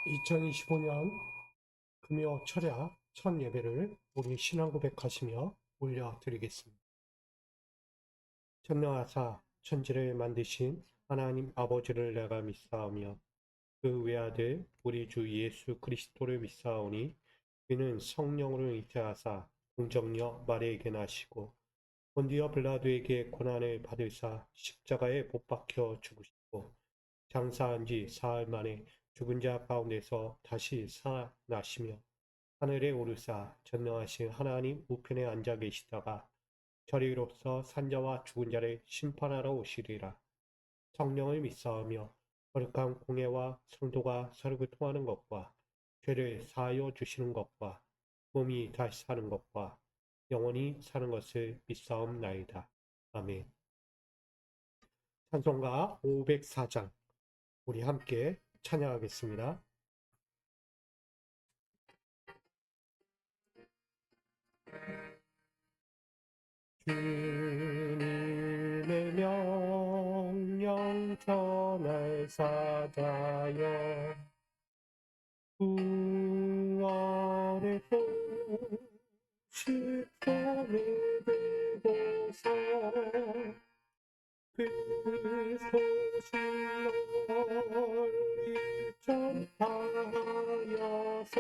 2025년 금요 철야 첫 예배를 우리 신앙 고백하시며 올려드리겠습니다. 전능하사 천지를 만드신 하나님 아버지를 내가 믿사오며 그 외아들 우리 주 예수 그리스도를 믿사오니 그는 성령으로 잉태하사 공정력 마리아에게 나시고 본디오 빌라도에게 고난을 받으사 십자가에 못 박혀 죽으시고 장사한 지 사흘 만에 죽은 자 가운데서 다시 살아나시며 하늘에 오르사 전능하신 하나님 우편에 앉아 계시다가 저리로서 산자와 죽은 자를 심판하러 오시리라. 성령을 믿사오며 거룩한 공예와 성도가 서로 통하는 것과 죄를 사하여 주시는 것과 몸이 다시 사는 것과 영원히 사는 것을 믿사옵나이다. 아멘. 찬송가 504장 우리 함께 찬양하겠습니다. 주님의 명령 전할 사자여 구원의 소식 손을 들고서 그 소식 널리 전하여서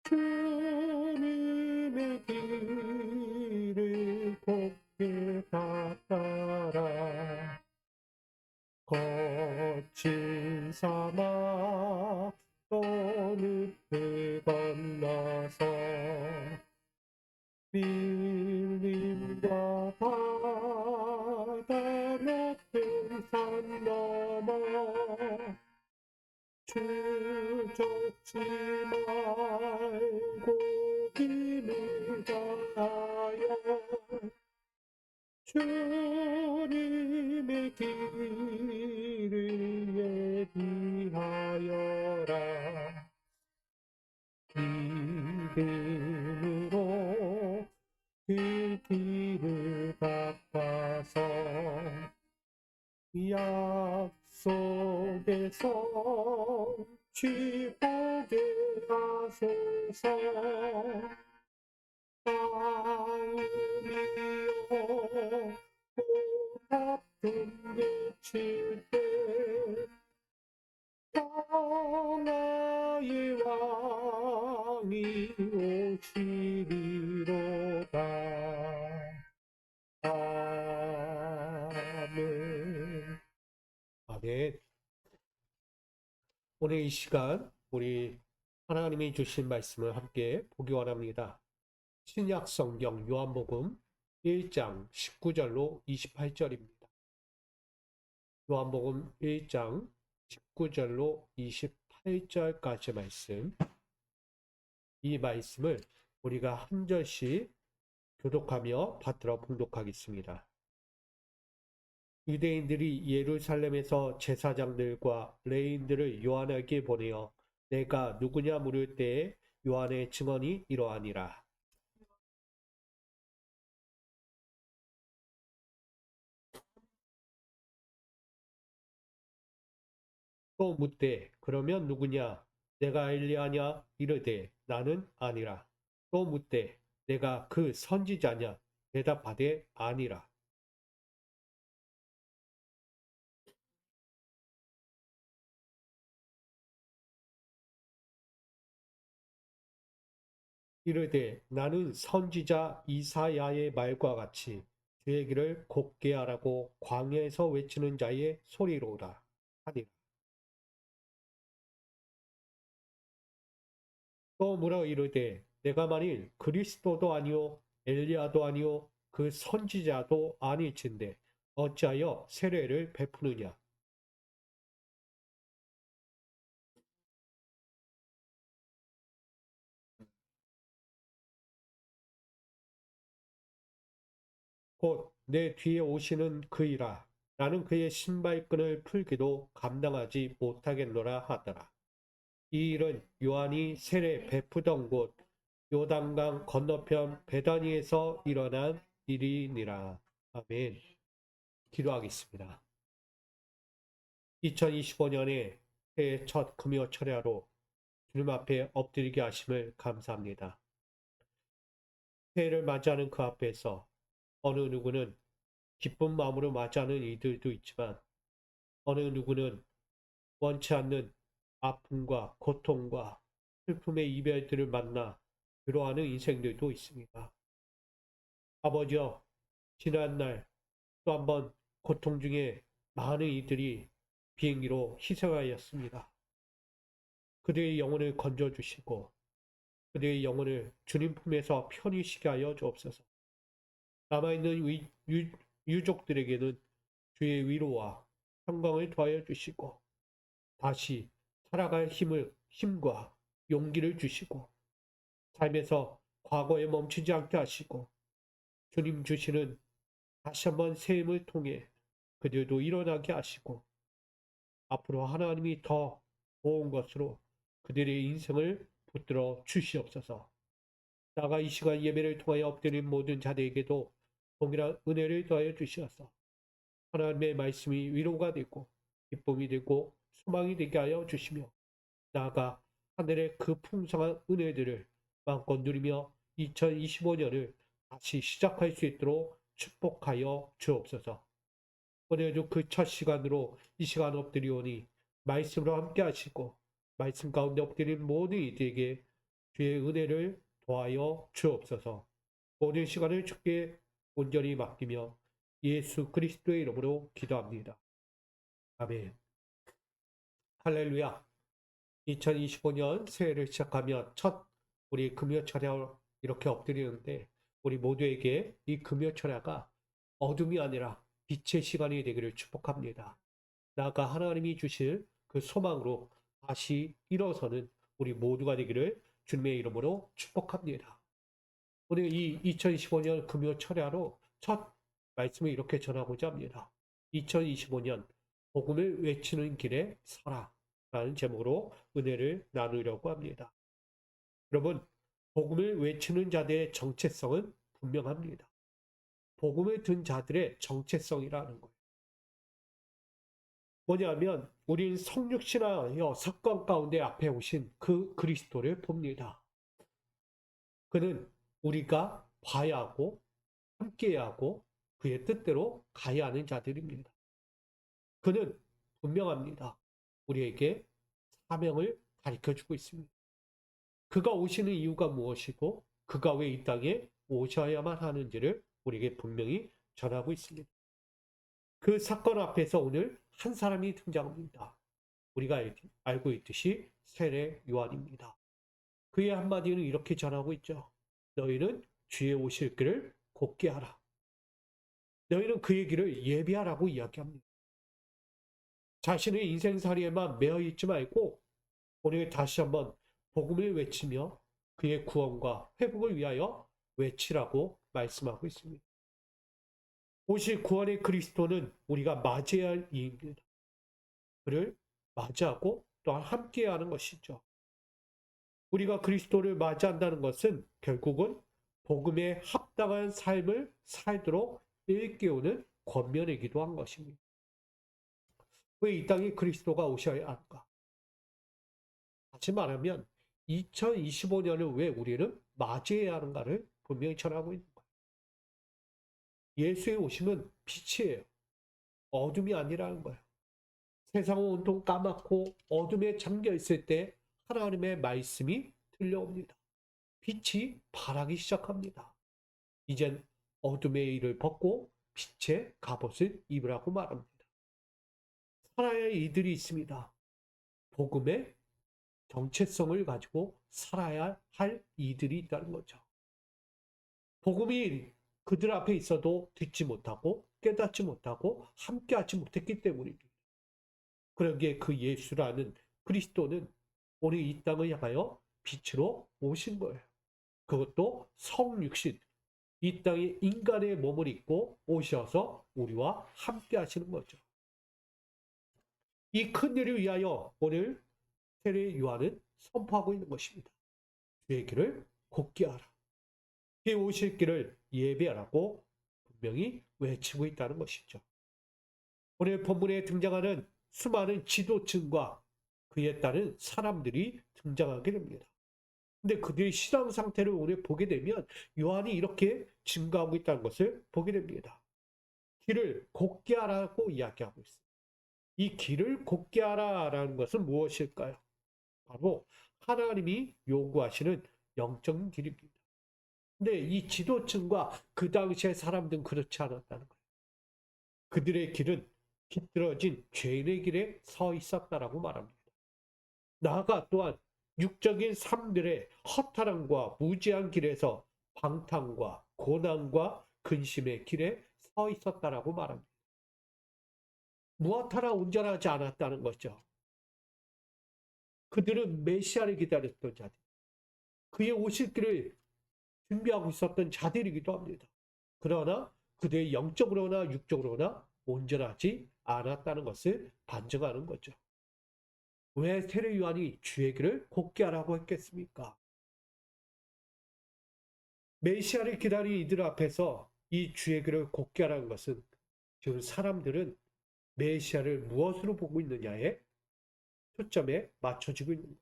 주님의 길을 곱게 닦아라. 거친 사막 또 늪을 건너서 밀림과 바다 높은 산 넘어 주저치 말고 힘을 다하여 주님의 길을 예비하여라. 믿음으로 그 길을 닦아서 약속의 성취 보게 하소서. 마음이여 고맙든 미칠 때 평화의 왕이 오시리로다. 아멘. 아멘. 오늘 이 시간 우리 하나님이 주신 말씀을 함께 보기 원합니다. 신약 성경 요한복음 1장 19절로 28절입니다. 요한복음 1장 19절로 28절까지 말씀. 이 말씀을 우리가 한 절씩 교독하며 받들어 봉독하겠습니다. 유대인들이 예루살렘에서 제사장들과 레위인들을 요한에게 보내어 내가 누구냐 물을 때에 요한의 증언이 이러하니라. 또 묻되 그러면 누구냐? 내가 엘리야냐? 이르되 나는 아니라. 또 묻되 내가 그 선지자냐? 대답하되 아니라. 이르되 나는 선지자 이사야의 말과 같이 주의 길을 곱게 하라고 광야에서 외치는 자의 소리로라 하니라. 또 물어 이르되 내가 만일 그리스도도 아니요 엘리야도 아니요 그 선지자도 아닐진데 어찌하여 세례를 베푸느냐. 곧 내 뒤에 오시는 그이라. 나는 그의 신발끈을 풀기도 감당하지 못하겠노라 하더라. 이 일은 요한이 세례 베푸던 곳 요단강 건너편 베다니에서 일어난 일이니라. 아멘. 기도하겠습니다. 2025년에 새해 첫 금요 철야로 주님 앞에 엎드리게 하심을 감사합니다. 새해를 맞이하는 그 앞에서 어느 누구는 기쁜 마음으로 맞이하는 이들도 있지만 어느 누구는 원치 않는 아픔과 고통과 슬픔의 이별들을 만나 괴로워하는 인생들도 있습니다. 아버지여, 지난날 또 한 번 고통 중에 많은 이들이 비행기로 희생하였습니다. 그들의 영혼을 건져주시고 그들의 영혼을 주님 품에서 편히 쉬게 하여 주옵소서. 남아있는 유족들에게는 주의 위로와 평강을 더하여 주시고 다시 살아갈 힘과 용기를 주시고 삶에서 과거에 멈추지 않게 하시고 주님 주시는 다시 한번 새 힘을 통해 그들도 일어나게 하시고 앞으로 하나님이 더 좋은 것으로 그들의 인생을 붙들어 주시옵소서. 나가 이 시간 예배를 통하여 엎드린 모든 자들에게도 동일한 은혜를 더하여 주시옵소서. 하나님의 말씀이 위로가 되고 기쁨이 되고 소망이 되게 하여 주시며 나아가 하늘의 그 풍성한 은혜들을 마음껏 누리며 2025년을 다시 시작할 수 있도록 축복하여 주옵소서. 오늘도 그 첫 시간으로 이 시간 엎드리오니 말씀으로 함께 하시고 말씀 가운데 엎드린 모든 이들에게 주의 은혜를 더하여 주옵소서. 모든 시간을 주께 온전히 맡기며 예수 그리스도의 이름으로 기도합니다. 아멘. 할렐루야. 2025년 새해를 시작하며 첫 우리 금요 철야 이렇게 엎드리는데 우리 모두에게 이 금요 철야가 어둠이 아니라 빛의 시간이 되기를 축복합니다. 나아가 하나님이 주실 그 소망으로 다시 일어서는 우리 모두가 되기를 주님의 이름으로 축복합니다. 오늘 이 2025년 금요 철야로 첫 말씀을 이렇게 전하고자 합니다. 2025년 복음을 외치는 길에 서라 라는 제목으로 은혜를 나누려고 합니다. 여러분, 복음을 외치는 자들의 정체성은 분명합니다. 복음을 든 자들의 정체성이라는 거예요. 뭐냐면 우린 성육신하여 사건 가운데 앞에 오신 그 그리스도를 봅니다. 그는 우리가 봐야 하고 함께해야 하고 그의 뜻대로 가야 하는 자들입니다. 그는 분명합니다. 우리에게 사명을 가르쳐주고 있습니다. 그가 오시는 이유가 무엇이고 그가 왜 이 땅에 오셔야만 하는지를 우리에게 분명히 전하고 있습니다. 그 사건 앞에서 오늘 한 사람이 등장합니다. 우리가 알고 있듯이 세례 요한입니다. 그의 한마디는 이렇게 전하고 있죠. 너희는 주의 오실 길을 곧게 하라. 너희는 그의 길을 예비하라고 이야기합니다. 자신의 인생살이에만 매여 있지 말고 오늘 다시 한번 복음을 외치며 그의 구원과 회복을 위하여 외치라고 말씀하고 있습니다. 오실 구원의 그리스도는 우리가 맞이해야 할 이입니다. 그를 맞이하고 또한 함께해야 하는 것이죠. 우리가 그리스도를 맞이한다는 것은 결국은 복음에 합당한 삶을 살도록 일깨우는 권면이기도 한 것입니다. 왜 이 땅에 그리스도가 오셔야 할까? 다시 말하면 2025년을 왜 우리는 맞이해야 하는가를 분명히 전하고 있는 거예요. 예수의 오심은 빛이에요. 어둠이 아니라는 거예요. 세상은 온통 까맣고 어둠에 잠겨 있을 때 하나님의 말씀이 들려옵니다. 빛이 발하기 시작합니다. 이젠 어둠의 일을 벗고 빛의 갑옷을 입으라고 말합니다. 살아야 할 이들이 있습니다. 복음의 정체성을 가지고 살아야 할 이들이 있다는 거죠. 복음이 그들 앞에 있어도 듣지 못하고 깨닫지 못하고 함께하지 못했기 때문입니다. 그러기에 그 예수라는 그리스도는 오늘 이 땅을 향하여 빛으로 오신 거예요. 그것도 성육신, 이 땅에 인간의 몸을 입고 오셔서 우리와 함께 하시는 거죠. 이 큰 일을 위하여 오늘 세례 요한은 선포하고 있는 것입니다. 주의 길을 곧게 하라. 그의 오실 길을 예배하라고 분명히 외치고 있다는 것이죠. 오늘 본문에 등장하는 수많은 지도층과 그에 따른 사람들이 등장하게 됩니다. 근데 그들의 신앙 상태를 오늘 보게 되면 요한이 이렇게 증거하고 있다는 것을 보게 됩니다. 길을 곱게 하라고 이야기하고 있습니다. 이 길을 곱게 하라라는 것은 무엇일까요? 바로 하나님이 요구하시는 영적인 길입니다. 근데 이 지도층과 그 당시의 사람들은 그렇지 않았다는 거예요. 그들의 길은 깃들어진 죄인의 길에 서 있었다라고 말합니다. 나아가 또한 육적인 삶들의 허탈함과 무지한 길에서 방탕과 고난과 근심의 길에 서 있었다라고 말합니다. 무엇 하나 온전하지 않았다는 거죠. 그들은 메시아를 기다렸던 자들, 그의 오실 길을 준비하고 있었던 자들이기도 합니다. 그러나 그들의 영적으로나 육적으로나 온전하지 않았다는 것을 반증하는 거죠. 왜 세례 요한이 주의 길을 곱게 하라고 했겠습니까? 메시아를 기다린 이들 앞에서 이 주의 길을 곱게 하라는 것은 지금 사람들은 메시아를 무엇으로 보고 있느냐에 초점에 맞춰지고 있는 거예요.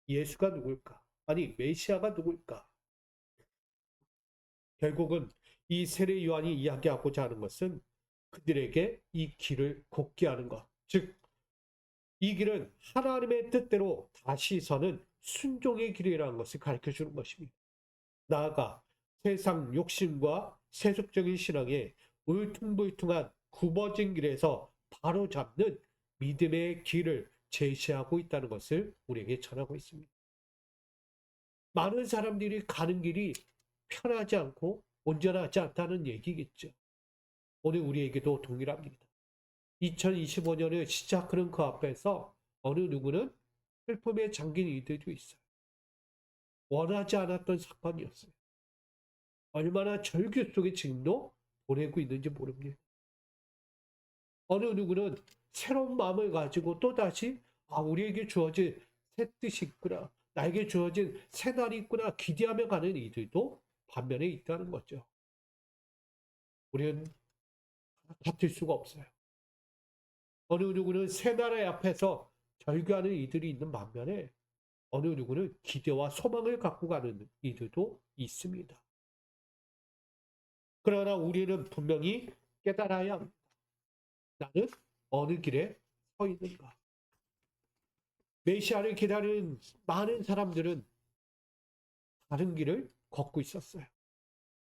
예수가 누굴까? 아니 메시아가 누굴까? 결국은 이 세례 요한이 이야기하고자 하는 것은 그들에게 이 길을 곱게 하는 것. 즉, 이 길은 하나님의 뜻대로 다시 서는 순종의 길이라는 것을 가르쳐 주는 것입니다. 나아가 세상 욕심과 세속적인 신앙에 울퉁불퉁한 굽어진 길에서 바로 잡는 믿음의 길을 제시하고 있다는 것을 우리에게 전하고 있습니다. 많은 사람들이 가는 길이 편하지 않고 온전하지 않다는 얘기겠죠. 오늘 우리에게도 동일합니다. 2025년을 시작하는 그 앞에서 어느 누구는 슬픔에 잠긴 이들도 있어요. 원하지 않았던 사건이었어요. 얼마나 절규 속에 지금도 보내고 있는지 모릅니다. 어느 누구는 새로운 마음을 가지고 또다시 우리에게 주어진 새 뜻이 있구나. 나에게 주어진 새 날이 있구나. 기대하며 가는 이들도 반면에 있다는 거죠. 우리는 같을 수가 없어요. 어느 누구는 새 나라의 앞에서 절규하는 이들이 있는 반면에 어느 누구는 기대와 소망을 갖고 가는 이들도 있습니다. 그러나 우리는 분명히 깨달아야 합니다. 나는 어느 길에 서 있는가? 메시아를 기다리는 많은 사람들은 다른 길을 걷고 있었어요.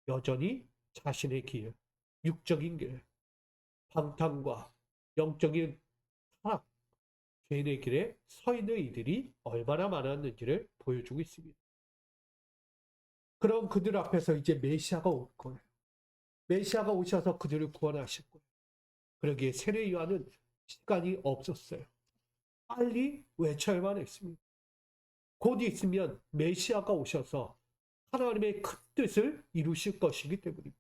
여전히 자신의 길, 육적인 길, 방탕과 영적인 타락, 죄인의 길에 서 있는 이들이 얼마나 많았는지를 보여주고 있습니다. 그럼 그들 앞에서 이제 메시아가 올 거예요. 메시아가 오셔서 그들을 구원하실 거예요. 그러기에 세례 요한은 시간이 없었어요. 빨리 외쳐야만 했습니다. 곧 있으면 메시아가 오셔서 하나님의 큰 뜻을 이루실 것이기 때문입니다.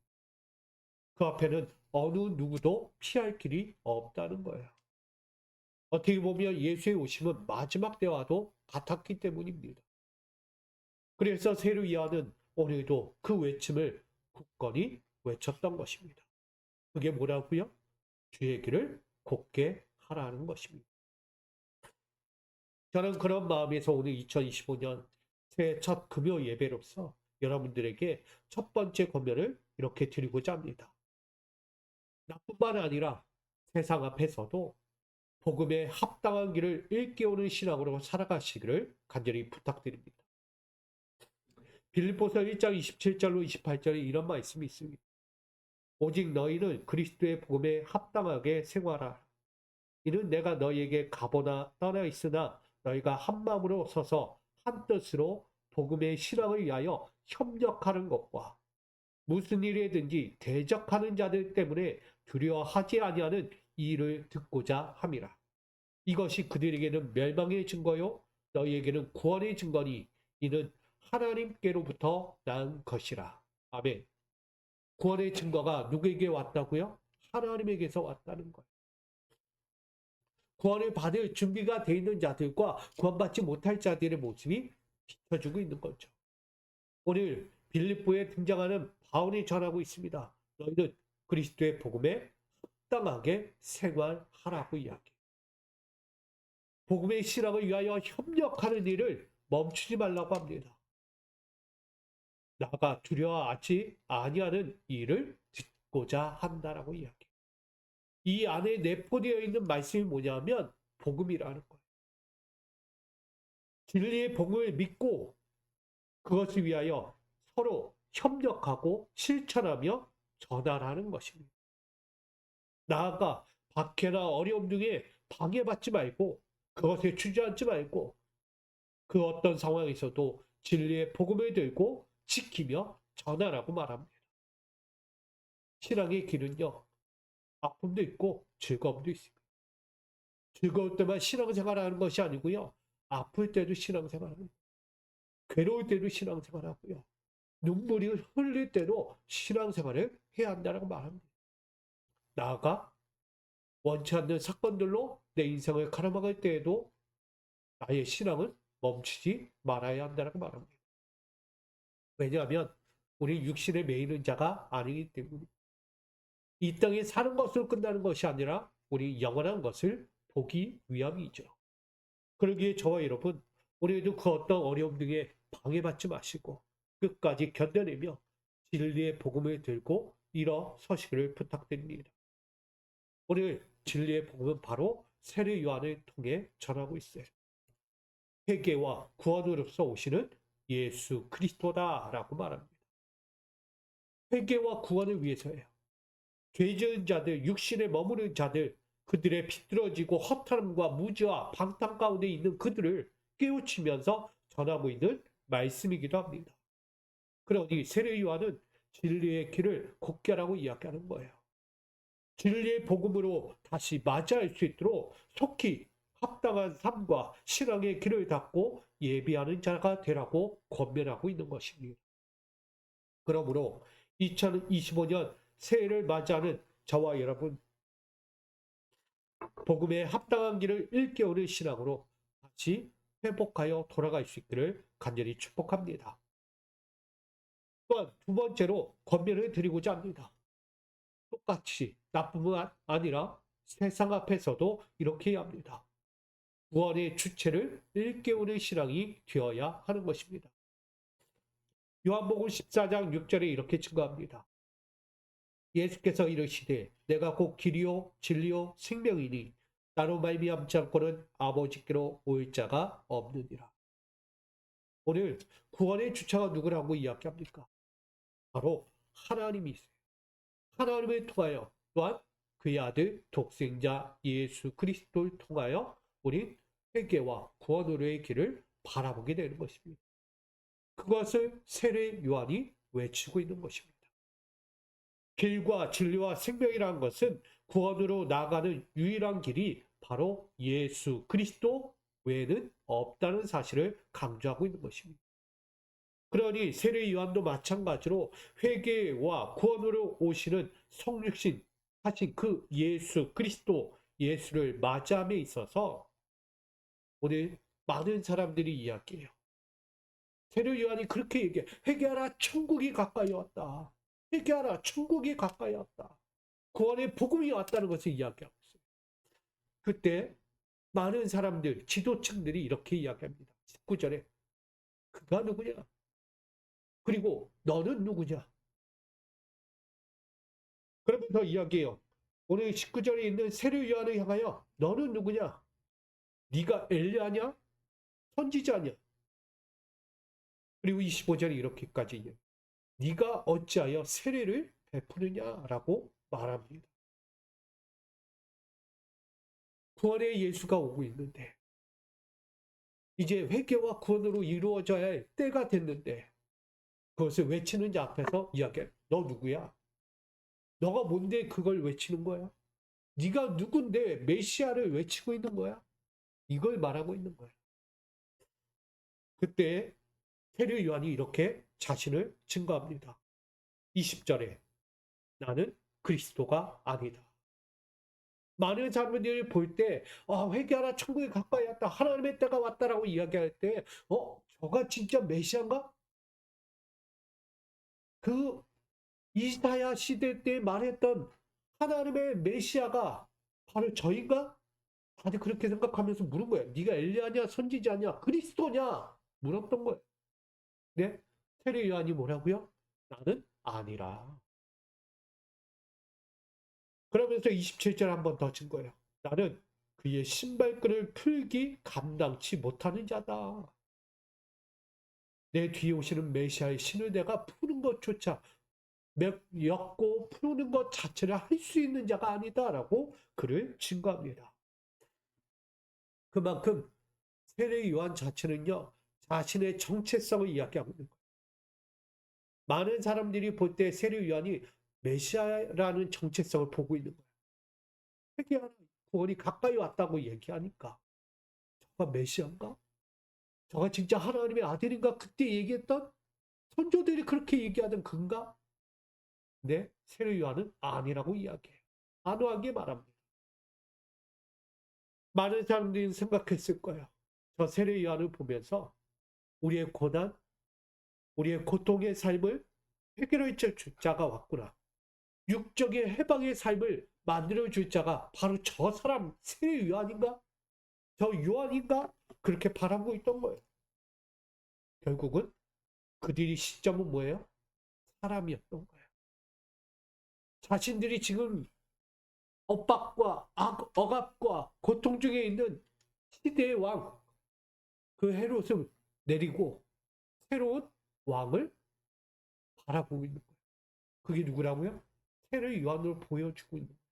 그 앞에는 어느 누구도 피할 길이 없다는 거예요. 어떻게 보면 예수의 오심은 마지막 때와도 같았기 때문입니다. 그래서 세례 요한은 오늘도 그 외침을 굳건히 외쳤던 것입니다. 그게 뭐라고요? 주의 길을 곱게 하라는 것입니다. 저는 그런 마음에서 오늘 2025년 새해 첫 금요 예배로서 여러분들에게 첫 번째 권면을 이렇게 드리고자 합니다. 나뿐만 아니라 세상 앞에서도 복음에 합당한 길을 일깨우는 신앙으로 살아가시기를 간절히 부탁드립니다. 빌립보서 1장 27절로 28절에 이런 말씀이 있습니다. 오직 너희는 그리스도의 복음에 합당하게 생활하라. 이는 내가 너희에게 가보나 떠나 있으나 너희가 한 마음으로 서서 한 뜻으로 복음의 신앙을 위하여 협력하는 것과 무슨 일이든지 대적하는 자들 때문에 두려워하지 아니하는 이 일을 듣고자 함이라. 이것이 그들에게는 멸망의 증거요 너희에게는 구원의 증거니 이는 하나님께로부터 난 것이라. 아멘. 구원의 증거가 누구에게 왔다고요? 하나님에게서 왔다는 거예요. 구원을 받을 준비가 되어 있는 자들과 구원받지 못할 자들의 모습이 비춰주고 있는 거죠. 오늘 빌립보에 등장하는 바울이 전하고 있습니다. 너희는 그리스도의 복음에 합당하게 생활하라고 이야기. 복음의 신앙을 위하여 협력하는 일을 멈추지 말라고 합니다. 나가 두려워하지 아니하는 일을 듣고자 한다라고 이야기해요. 이 안에 내포되어 있는 말씀이 뭐냐면 복음이라는 거예요. 진리의 복음을 믿고 그것을 위하여 서로 협력하고 실천하며 전환하는 것입니다. 나아가 박해나 어려움 등에 방해받지 말고 그것에 주저앉지 말고 그 어떤 상황에서도 진리의 복음을 들고 지키며 전하라고 말합니다. 신앙의 길은요, 아픔도 있고 즐거움도 있습니다. 즐거울 때만 신앙생활하는 것이 아니고요, 아플 때도 신앙생활하는, 괴로울 때도 신앙생활하고요, 눈물이 흘릴 때도 신앙생활을 해야 한다고 말합니다. 나아가 원치 않는 사건들로 내 인생을 가로막을 때에도 나의 신앙은 멈추지 말아야 한다고 말합니다. 왜냐하면 우리 육신에 매이는 자가 아니기 때문에 이 땅에 사는 것으로 끝나는 것이 아니라 우리 영원한 것을 보기 위함이죠. 그러기에 저와 여러분, 우리도 그 어떤 어려움 등에 방해받지 마시고 끝까지 견뎌내며 진리의 복음을 들고 일어서시기를 부탁드립니다. 오늘 진리의 복음은 바로 세례 요한을 통해 전하고 있어요. 회개와 구원으로서 오시는 예수 그리스도다라고 말합니다. 회개와 구원을 위해서예요. 죄 지은 자들, 육신에 머무는 자들, 그들의 비뚤어지고 허탈함과 무지와 방탕 가운데 있는 그들을 깨우치면서 전하고 있는 말씀이기도 합니다. 그러니 세례 요한은 진리의 길을 걷게 하라고 이야기하는 거예요. 진리의 복음으로 다시 맞이할 수 있도록 속히 합당한 삶과 신앙의 길을 닫고 예비하는 자가 되라고 권면하고 있는 것입니다. 그러므로 2025년 새해를 맞이하는 저와 여러분, 복음의 합당한 길을 일깨우는 신앙으로 다시 회복하여 돌아갈 수 있기를 간절히 축복합니다. 또한 두 번째로 권면을 드리고자 합니다. 똑같이 나뿐만 아니라 세상 앞에서도 이렇게 해야 합니다. 구원의 주체를 일깨우는 신앙이 되어야 하는 것입니다. 요한복음 14장 6절에 이렇게 증거합니다. 예수께서 이르시되 내가 곧 길이요 진리요 생명이니 나로 말미암지 않고는 아버지께로 올 자가 없느니라. 오늘 구원의 주체가 누구라고 이야기합니까? 바로 하나님이세요. 하나님을 통하여 또한 그의 아들 독생자 예수 그리스도를 통하여 우리 회개와 구원으로의 길을 바라보게 되는 것입니다. 그것을 세례 요한이 외치고 있는 것입니다. 길과 진리와 생명이라는 것은 구원으로 나아가는 유일한 길이 바로 예수 그리스도 외에는 없다는 사실을 강조하고 있는 것입니다. 그러니 세례 요한도 마찬가지로 회개와 구원으로 오시는 성육신 하신 그 예수 그리스도 예수를 맞이함에 있어서 오늘 많은 사람들이 이야기해요. 세례 요한이 그렇게 얘기해. 회개하라, 천국이 가까이 왔다. 회개하라, 천국이 가까이 왔다. 구원의 복음이 왔다는 것을 이야기하고 있어요. 그때 많은 사람들, 지도층들이 이렇게 이야기합니다. 19절에 그가 누구냐? 그리고 너는 누구냐? 그러면서 이야기해요. 오늘 19절에 있는 세례 요한을 향하여 너는 누구냐? 네가 엘리야냐? 선지자냐? 그리고 25절에 이렇게까지 네가 어찌하여 세례를 베푸느냐라고 말합니다. 구원의 예수가 오고 있는데 이제 회개와 구원으로 이루어져야 할 때가 됐는데 그것을 외치는 자 앞에서 이야기해. 너 누구야? 너가 뭔데 그걸 외치는 거야? 네가 누군데 메시아를 외치고 있는 거야? 이걸 말하고 있는 거야. 그때 세례 요한이 이렇게 자신을 증거합니다. 20절에 나는 그리스도가 아니다. 많은 사람들이 볼 때 회개하라 천국에 가까이 왔다. 하나님의 때가 왔다라고 이야기할 때 저가 진짜 메시아인가? 그 이사야 시대 때 말했던 하나님의 메시아가 바로 저인가? 다들 그렇게 생각하면서 물은 거예요. 네가 엘리야냐, 선지자냐, 그리스도냐? 물었던 거예요. 네? 세례 요한이 뭐라고요? 나는 아니라. 그러면서 27절 한 번 더 친 거예요. 나는 그의 신발끈을 풀기 감당치 못하는 자다. 내 뒤에 오시는 메시아의 신을 내가 푸는 것조차 엮고 푸는 것 자체를 할 수 있는 자가 아니다라고 그를 증거합니다. 그만큼 세례 요한 자체는요, 자신의 정체성을 이야기하고 있는 거예요. 많은 사람들이 볼 때 세례 요한이 메시아라는 정체성을 보고 있는 거예요. 회개하는 구원이 가까이 왔다고 얘기하니까 저가 메시아인가? 저가 진짜 하나님의 아들인가? 그때 얘기했던 선조들이 그렇게 얘기하던 그인가? 네, 세례 요한은 아니라고 이야기해요. 단호하게 말합니다. 많은 사람들이 생각했을 거예요. 저 세례 요한을 보면서 우리의 고난, 우리의 고통의 삶을 해결해 줄 자가 왔구나. 육적인 해방의 삶을 만들어 줄 자가 바로 저 사람 세례 요한인가? 저 요한인가? 그렇게 바라고 있던 거예요. 결국은 그들이 시점은 뭐예요? 사람이었던 거예요. 자신들이 지금 억압과 억압과 고통 중에 있는 시대의 왕, 그 헤롯을 내리고 새로운 왕을 바라보고 있는 거예요. 그게 누구라고요? 세례 요한으로 보여주고 있는 거예요.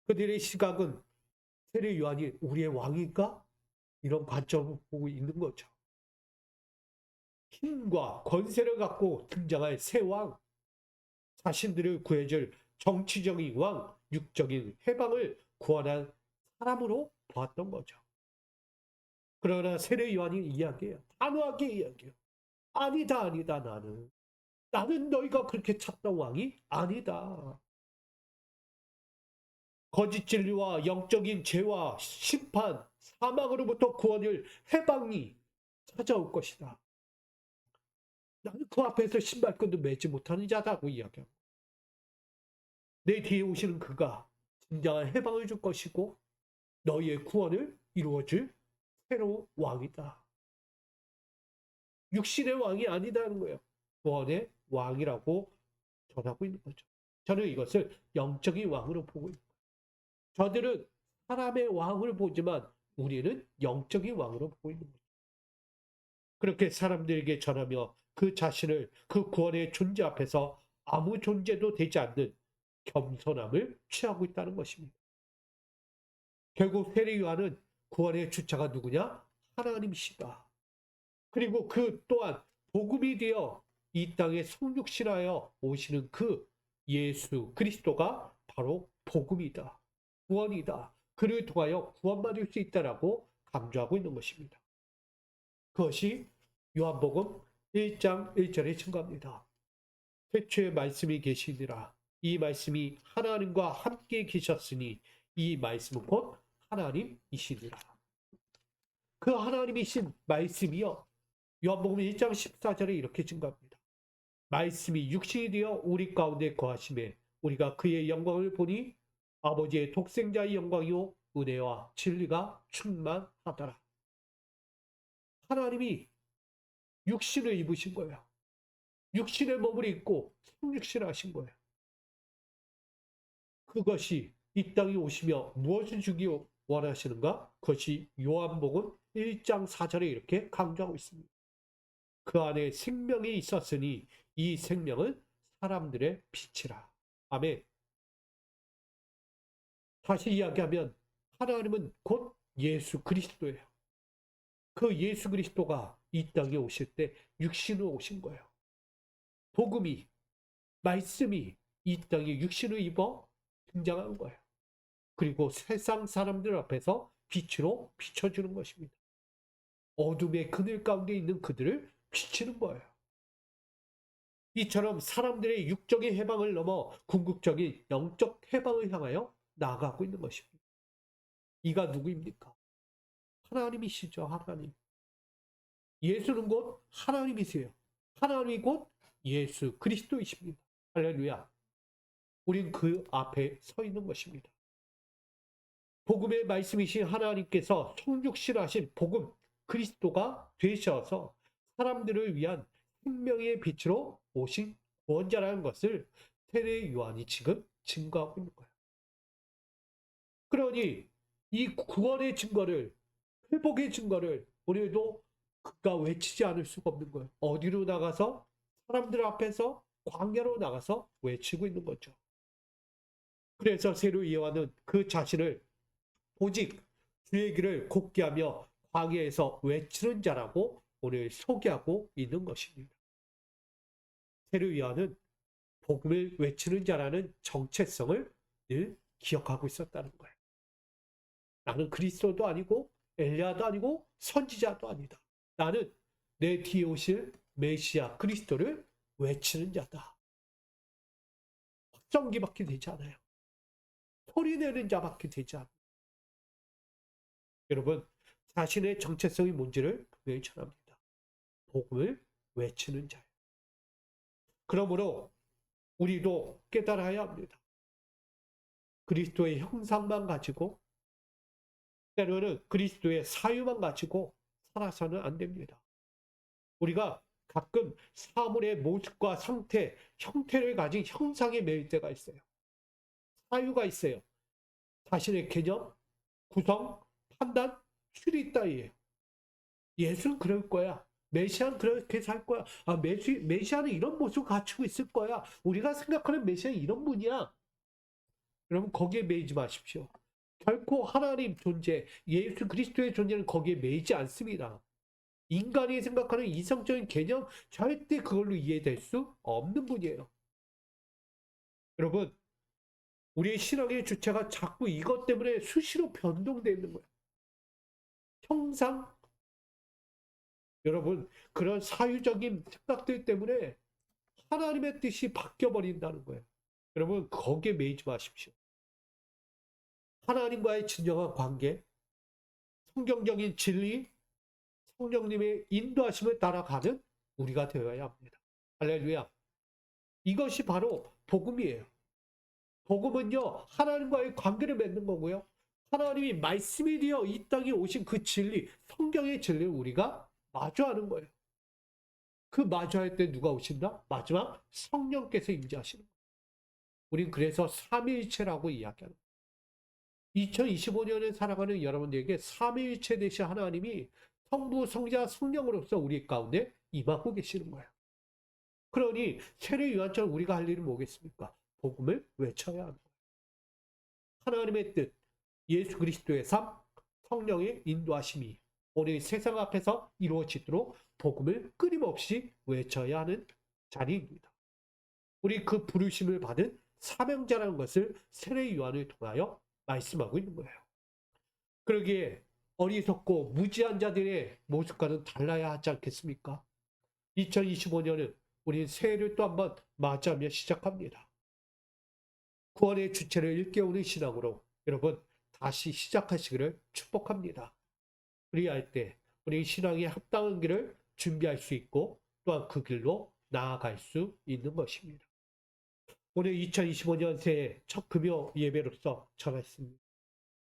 그들의 시각은 세례 요한이 우리의 왕인가? 이런 관점을 보고 있는 거죠. 힘과 권세를 갖고 등장할 새 왕, 자신들을 구해줄 정치적인 왕, 육적인 해방을 구원한 사람으로 보았던 거죠. 그러나 세례 요한이 이야기해요. 단호하게 이야기해요. 아니다, 아니다, 나는 너희가 그렇게 찾던 왕이 아니다. 거짓 진리와 영적인 죄와 심판, 사망으로부터 구원을 해방이 찾아올 것이다. 나는 그 앞에서 신발끈도 매지 못하는 자다고 이야기합니다. 내 뒤에 오시는 그가 진정한 해방을 줄 것이고 너희의 구원을 이루어줄 새로운 왕이다. 육신의 왕이 아니다는 거예요. 구원의 왕이라고 전하고 있는 거죠. 저는 이것을 영적인 왕으로 보고 있는 거예요. 저들은 사람의 왕을 보지만 우리는 영적인 왕으로 보고 있는 거죠. 그렇게 사람들에게 전하며 그 자신을 그 구원의 존재 앞에서 아무 존재도 되지 않는 겸손함을 취하고 있다는 것입니다. 결국 세례 요한은 구원의 주체가 누구냐? 하나님이시다. 그리고 그 또한 복음이 되어 이 땅에 성육신하여 오시는 그 예수 그리스도가 바로 복음이다. 구원이다. 그를 통하여 구원받을 수 있다라고 강조하고 있는 것입니다. 그것이 요한복음 1장 1절에 증거합니다. 태초에 말씀이 계시니라. 이 말씀이 하나님과 함께 계셨으니 이 말씀은 곧 하나님이시니라. 그 하나님이신 말씀이요. 요한복음 1장 14절에 이렇게 증거합니다. 말씀이 육신이 되어 우리 가운데 거하심에 우리가 그의 영광을 보니 아버지의 독생자의 영광이요 은혜와 진리가 충만하더라. 하나님이 육신을 입으신 거예요. 육신의 몸을 입고 성육신을 하신 거예요. 그것이 이 땅에 오시며 무엇을 주기 원하시는가? 그것이 요한복음 1장 4절에 이렇게 강조하고 있습니다. 그 안에 생명이 있었으니 이 생명은 사람들의 빛이라. 아멘. 다시 이야기하면 하나님은 곧 예수 그리스도예요. 그 예수 그리스도가 이 땅에 오실 때 육신으로 오신 거예요. 복음이, 말씀이 이 땅에 육신을 입어 등장한 거예요. 그리고 세상 사람들 앞에서 빛으로 비춰주는 것입니다. 어둠의 그늘 가운데 있는 그들을 비치는 거예요. 이처럼 사람들의 육적인 해방을 넘어 궁극적인 영적 해방을 향하여 나아가고 있는 것입니다. 이가 누구입니까? 하나님이시죠. 하나님. 예수는 곧 하나님이세요. 하나님이 곧 예수 그리스도이십니다. 할렐루야. 우린 그 앞에 서 있는 것입니다. 복음의 말씀이신 하나님께서 성육신하신 복음 그리스도가 되셔서 사람들을 위한 생명의 빛으로 오신 구원자라는 것을 세례 요한이 지금 증거하고 있는 거예요. 그러니 이 구원의 증거를, 회복의 증거를 우리도 그가 외치지 않을 수가 없는 거예요. 어디로 나가서? 사람들 앞에서, 광야로 나가서 외치고 있는 거죠. 그래서 세례 요한은 그 자신을 오직 주의 길을 곱게 하며 광야에서 외치는 자라고 오늘 소개하고 있는 것입니다. 세례 요한은 복음을 외치는 자라는 정체성을 늘 기억하고 있었다는 거예요. 나는 그리스도도 아니고 엘리야도 아니고 선지자도 아니다. 나는 내 뒤에 오실 메시아 그리스도를 외치는 자다. 확정기밖에 되지 않아요. 소리내는 자밖에 되지 않아요. 여러분, 자신의 정체성이 뭔지를 분명히 전합니다. 복음을 외치는 자예요. 그러므로 우리도 깨달아야 합니다. 그리스도의 형상만 가지고, 때로는 그리스도의 사유만 가지고 살아서는 안 됩니다. 우리가 가끔 사물의 모습과 상태, 형태를 가진 형상에 매일 때가 있어요. 사유가 있어요. 자신의 개념, 구성, 판단, 실이 있다 이에요. 예수는 그럴 거야. 메시아는 그렇게 살 거야. 아, 메시아는 이런 모습을 갖추고 있을 거야. 우리가 생각하는 메시아는 이런 분이야. 여러분 거기에 매이지 마십시오. 결코 하나님 존재, 예수 그리스도의 존재는 거기에 매이지 않습니다. 인간이 생각하는 이성적인 개념 절대 그걸로 이해될 수 없는 분이에요. 여러분 우리의 신앙의 주체가 자꾸 이것 때문에 수시로 변동되는 거예요. 형상, 여러분 그런 사유적인 생각들 때문에 하나님의 뜻이 바뀌어버린다는 거예요. 여러분 거기에 매이지 마십시오. 하나님과의 진정한 관계, 성경적인 진리, 성령님의 인도하심을 따라가는 우리가 되어야 합니다. 할렐루야. 이것이 바로 복음이에요. 복음은요, 하나님과의 관계를 맺는 거고요. 하나님이 말씀이 되어 이 땅에 오신 그 진리, 성경의 진리를 우리가 마주하는 거예요. 그 마주할 때 누가 오신다? 마지막 성령께서 임재하시는 거예요. 우린 그래서 삼위일체라고 이야기하는 거예요. 2025년을 살아가는 여러분들에게 삼위일체 되신 하나님이 성부, 성자, 성령으로서 우리 가운데 임하고 계시는 거예요. 그러니 세례 요한처럼 우리가 할 일은 뭐겠습니까? 복음을 외쳐야 하는 거예요. 하나님의 뜻, 예수 그리스도의 삶, 성령의 인도하심이 오늘 세상 앞에서 이루어지도록 복음을 끊임없이 외쳐야 하는 자리입니다. 우리 그 부르심을 받은 사명자라는 것을 세례 요한을 통하여 말씀하고 있는 거예요. 그러기에 어리석고 무지한 자들의 모습과는 달라야 하지 않겠습니까? 2025년은 우리 새해를 또 한번 맞이하며 시작합니다. 구원의 주체를 일깨우는 신앙으로 여러분 다시 시작하시기를 축복합니다. 그리할 때 우리 신앙에 합당한 길을 준비할 수 있고 또한 그 길로 나아갈 수 있는 것입니다. 오늘 2025년 새해 첫 금요 예배로서 전했습니다.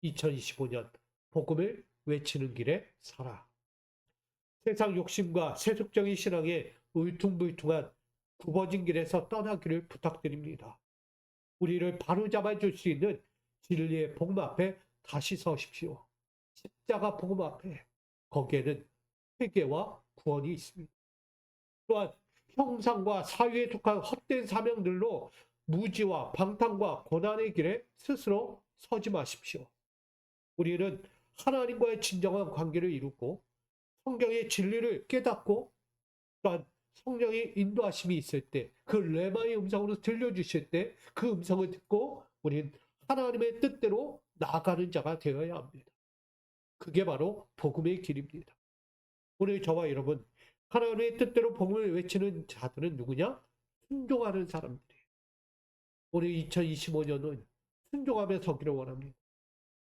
2025년 복음을 외치는 길에 살아. 세상 욕심과 세속적인 신앙에 울퉁불퉁한 굽어진 길에서 떠나기를 부탁드립니다. 우리를 바로잡아 줄 수 있는 진리의 복음 앞에 다시 서십시오. 십자가 복음 앞에 거기에는 회개와 구원이 있습니다. 또한 형상과 사유에 속한 헛된 사명들로 무지와 방탕과 고난의 길에 스스로 서지 마십시오. 우리는 하나님과의 진정한 관계를 이루고 성경의 진리를 깨닫고 또한 성령의 인도하심이 있을 때 그 레마의 음성으로 들려주실 때 그 음성을 듣고 우리는 하나님의 뜻대로 나아가는 자가 되어야 합니다. 그게 바로 복음의 길입니다. 오늘 저와 여러분 하나님의 뜻대로 복음을 외치는 자들은 누구냐? 순종하는 사람들이에요. 오늘 2025년은 순종하며 서기를 원합니다.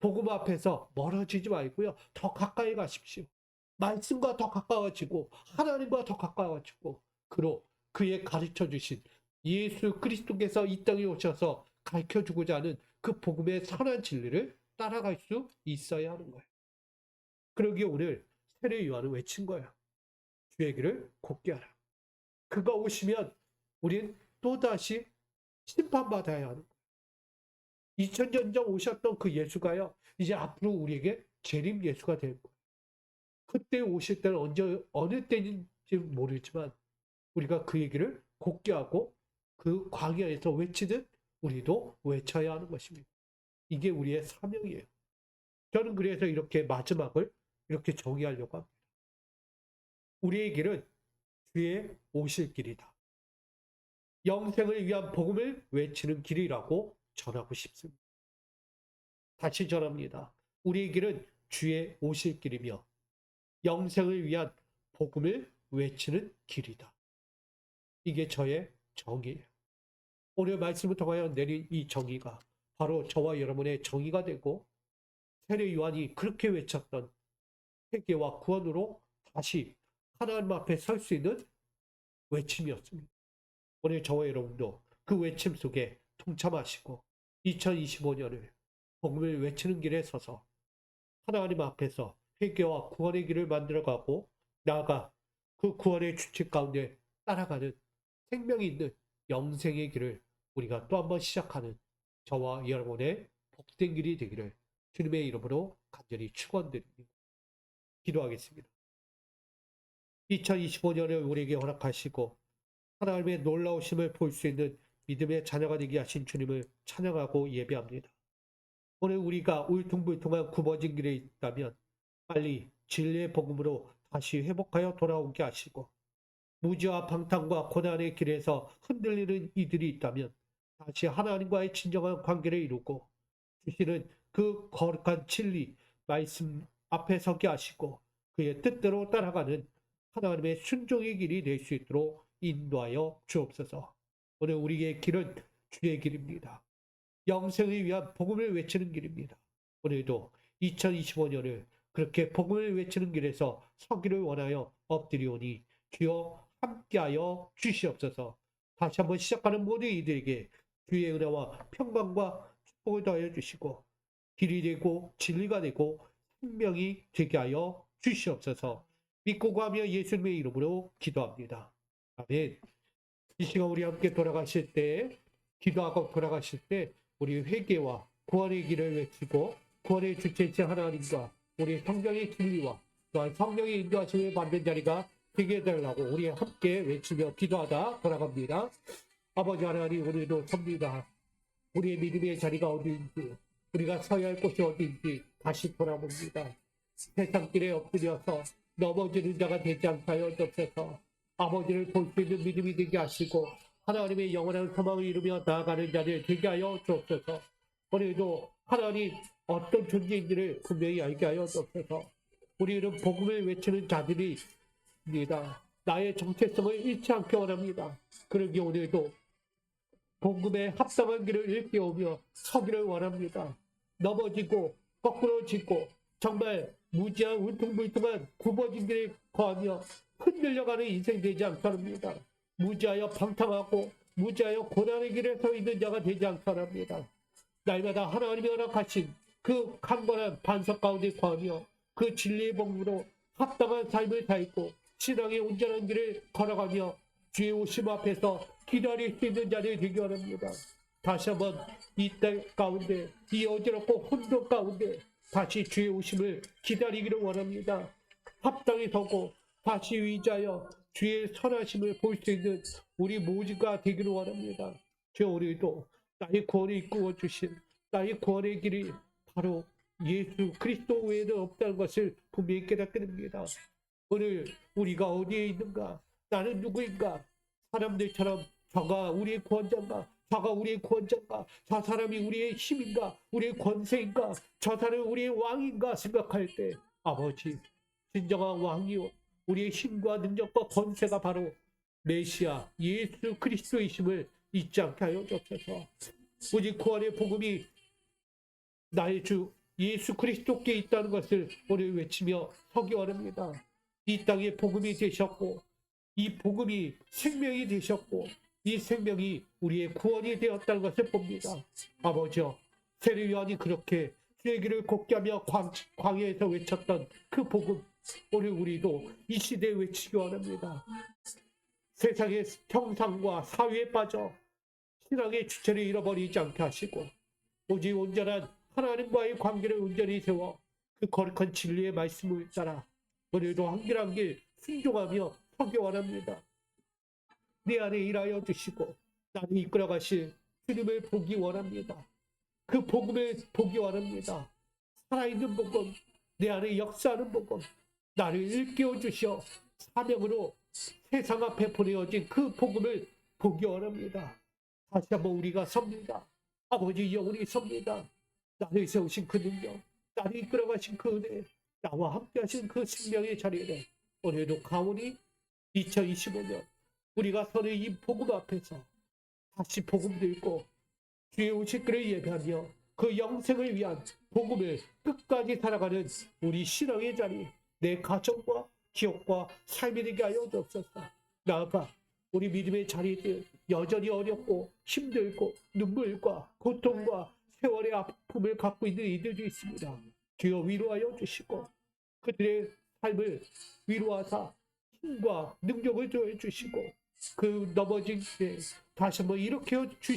복음 앞에서 멀어지지 말고요. 더 가까이 가십시오. 말씀과 더 가까워지고 하나님과 더 가까워지고 그의 가르쳐 주신 예수 그리스도께서 이 땅에 오셔서 가르쳐주고자 하는 그 복음의 선한 진리를 따라갈 수 있어야 하는 거예요. 그러기에 오늘 세례 요한은 외친 거예요. 주의 길을 곱게 하라. 그가 오시면 우린 또다시 심판받아야 하는 거예요. 2000년 전 오셨던 그 예수가요, 이제 앞으로 우리에게 재림 예수가 될 거예요. 그때 오실 때는 어느 때인지 모르지만 우리가 그 얘기를 곱게 하고 그 광야에서 외치듯 우리도 외쳐야 하는 것입니다. 이게 우리의 사명이에요. 저는 그래서 이렇게 마지막을 이렇게 정의하려고 합니다. 우리의 길은 주의 오실 길이다. 영생을 위한 복음을 외치는 길이라고 전하고 싶습니다. 다시 전합니다. 우리의 길은 주의 오실 길이며 영생을 위한 복음을 외치는 길이다. 이게 저의 정의예요. 오늘 말씀을 통하여 내린 이 정의가 바로 저와 여러분의 정의가 되고 세례 요한이 그렇게 외쳤던 회개와 구원으로 다시 하나님 앞에 설 수 있는 외침이었습니다. 오늘 저와 여러분도 그 외침 속에 동참하시고 2025년을 복음을 외치는 길에 서서 하나님 앞에서 회개와 구원의 길을 만들어가고 나아가 그 구원의 주체 가운데 따라가는 생명이 있는 영생의 길을 우리가 또 한번 시작하는 저와 여러분의 복된 길이 되기를 주님의 이름으로 간절히 축원드립니다. 기도하겠습니다. 2025년을 우리에게 허락하시고 하나님의 놀라우심을 볼 수 있는 믿음의 자녀가 되게 하신 주님을 찬양하고 예배합니다. 오늘 우리가 울퉁불퉁한 굽어진 길에 있다면 빨리 진리의 복음으로 다시 회복하여 돌아오게 하시고 무지와 방탕과 고난의 길에서 흔들리는 이들이 있다면 다시 하나님과의 진정한 관계를 이루고 주시는 그 거룩한 진리 말씀 앞에 서게 하시고 그의 뜻대로 따라가는 하나님의 순종의 길이 될 수 있도록 인도하여 주옵소서. 오늘 우리의 길은 주의 길입니다. 영생을 위한 복음을 외치는 길입니다. 오늘도 2025년을 그렇게 복음을 외치는 길에서 서기를 원하여 엎드리오니 주여 함께하여 주시옵소서. 다시 한번 시작하는 모든 이들에게 주의 은혜와 평강과 축복을 더하여 주시고 길이 되고 진리가 되고 생명이 되게 하여 주시옵소서. 믿고 구하며 예수님의 이름으로 기도합니다. 아멘. 이 시간 우리 함께 돌아가실 때, 기도하고 돌아가실 때 우리 회개와 구원의 길을 외치고 구원의 주체이신 하나님과 우리 성령의 진리와 또한 성령의 인도하심을 받는 자리가 되게 해달라고 우리 함께 외치며 기도하다 돌아갑니다. 아버지 하나님, 오늘도 섭니다. 우리의 믿음의 자리가 어디인지, 우리가 서야 할 곳이 어디인지 다시 돌아봅니다. 세상길에 엎드려서 넘어지는 자가 되지 않게 하여 주옵소서. 아버지를 볼 수 있는 믿음이 되게 하시고 하나님의 영원한 소망을 이루며 나아가는 자들 되게 하여 주옵소서. 오늘도 하나님 어떤 존재인지를 분명히 알게 하여 주옵소서. 우리는 복음을 외치는 자들입니다. 나의 정체성을 잃지 않게 원합니다. 그러기 오늘도 복음에 합당한 길을 일깨우며 서기를 원합니다. 넘어지고 거꾸로 짚고 정말 무지한 울퉁불퉁한 굽어진 길에 거하며 흔들려가는 인생 되지 않게 합니다. 무지하여 방탕하고 무지하여 고난의 길에 서 있는 자가 되지 않게 합니다. 날마다 하나님이 허락하신 그 강건한 반석 가운데 거하며 그 진리의 복음으로 합당한 삶을 살고 신앙의 온전한 길을 걸어가며 주의 오심 앞에서 기다릴 수 있는 자들이 되기 원합니다. 다시 한번 이 땅 가운데 이 어지럽고 혼돈 가운데 다시 주의 오심을 기다리기를 원합니다. 합당히 서고 다시 의지하여 주의 선하심을 볼 수 있는 우리 모두가 되기를 원합니다. 주 우리도 나의 구원을 이끌어 주신 나의 구원의 길이 바로 예수 그리스도 외에는 없다는 것을 분명히 깨닫게 됩니다. 오늘 우리가 어디에 있는가? 나는 누구인가? 사람들처럼 저가 우리의 구원자인가? 저가 우리의 구원자인가? 저 사람이 우리의 힘인가? 우리의 권세인가? 저 사람이 우리의 왕인가? 생각할 때 아버지, 진정한 왕이요 우리의 힘과 능력과 권세가 바로 메시아 예수 그리스도이심을 잊지 않게 하여 주옵소서. 오직 구원의 복음이 나의 주 예수 그리스도께 있다는 것을 오늘 외치며 서기 원합니다. 이 땅에 복음이 되셨고 이 복음이 생명이 되셨고 이 생명이 우리의 구원이 되었다는 것을 봅니다. 아버지여, 세례 요한이 그렇게 주의 길을 곱게 하며 광야에서 외쳤던 그 복음, 오늘 우리도 이 시대에 외치기 원합니다. 세상의 형상과 사회에 빠져 신앙의 주체를 잃어버리지 않게 하시고 오직 온전한 하나님과의 관계를 온전히 세워 그 거룩한 진리의 말씀을 따라 오늘도 한길 길 순종하며 서기 원합니다. 내 안에 일하여 주시고 나를 이끌어 가실 주님을 보기 원합니다. 그 복음을 보기 원합니다. 살아있는 복음, 내 안에 역사하는 복음, 나를 일깨워 주시어 사명으로 세상 앞에 보내어진 그 복음을 보기 원합니다. 다시 한번 우리가 섭니다. 아버지 영원히 섭니다. 나를 세우신 그 능력, 나를 이끌어 가신 그 은혜, 나와 함께 하신 그 생명의 자리를 오늘도 가오니 2025년 우리가 서는 이 복음 앞에서 다시 복음 들고 주의 오실 그를 예배하며 그 영생을 위한 복음을 끝까지 살아가는 우리 신앙의 자리, 내 가정과 기업과 삶이 되게 하여 주옵소서. 나아가 우리 믿음의 자리들 여전히 어렵고 힘들고 눈물과 고통과 세월의 아픔을 갖고 있는 이들도 있습니다. 주여 위로하여 주시고 그들의 삶을 위로하사 힘과 능력을 주시고 그 넘어진 때 다시 한번 일으켜 주시고